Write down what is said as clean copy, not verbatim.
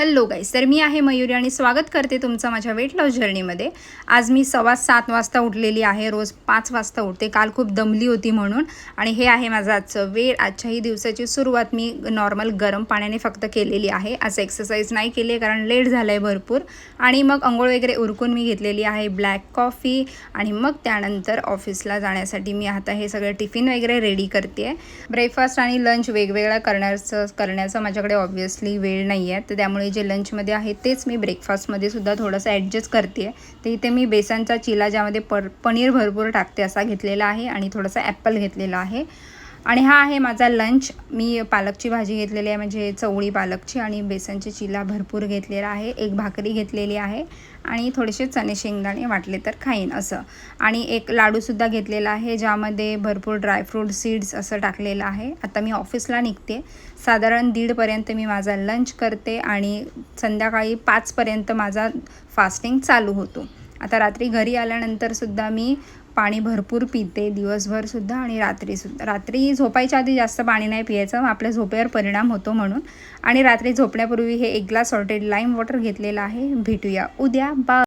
Hello गाईस, तर मी आहे मयुरी आणि स्वागत करते तुमचं माझ्या वेट लॉस जर्नीमध्ये। आज मी 7:15 वाजता उठलेली आहे। रोज 5 वाजता उठते। काल खूप दमली होती म्हणून। आणि हे आहे माझं आजचं वेळ। आजच्याही दिवसाची सुरुवात मी नॉर्मल गरम पाण्याने फक्त केलेली आहे। आज एक्सरसाइज नाही केली कारण लेट झालं आहे भरपूर। आणि मग अंघोळ वगैरे उरकून मी घेतलेली आहे ब्लॅक कॉफी। आणि मग त्यानंतर ऑफिसला जाण्यासाठी मी आता हे सगळं टिफिन वगैरे रेडी करते आहे। ब्रेकफास्ट आणि लंच वेगवेगळा करण्याचं माझ्याकडे ऑब्व्हियसली वेळ नाही आहे, तर त्यामुळे जे लंचमध्ये आहे तेच मी ब्रेकफास्टमध्ये सुद्धा थोडंसं ॲडजस्ट करते आहे। तर इथे मी बेसनचा चिला ज्यामध्ये पनीर भरपूर टाकते असा घेतलेला आहे आणि थोडंसं ॲपल घेतलेला आहे। आणि हा आहे माझा लंच। मी पालकची भाजी घेतलेली आहे, म्हणजे चवळी पालकची, आणि बेसनची चिला भरपूर घेतलेला आहे। एक भाकरी घेतलेली आहे आणि थोडेसे चणे शेंगदाणे वाटले तर खाईन असं। आणि एक लाडूसुद्धा घेतलेला आहे ज्यामध्ये भरपूर ड्रायफ्रूट सीड्स असं टाकलेलं आहे। आता मी ऑफिसला निघते। साधारण 1:30 पर्यंत मी माझा लंच करते आणि संध्याकाळी 5 पर्यंत माझा फास्टिंग चालू होतो। आता रात्री घरी आल्यानंतरसुद्धा मी पाणी भरपूर पिते दिवसभरसुद्धा आणि रात्री झोपायच्या आधी जास्त पाणी नाही पियायचं, आपल्या झोपेवर परिणाम होतो म्हणून। आणि रात्री झोपण्यापूर्वी हे 1 ग्लास सॉल्टेड लाईम वॉटर घेतलेलं आहे। भेटूया उद्या, बाय।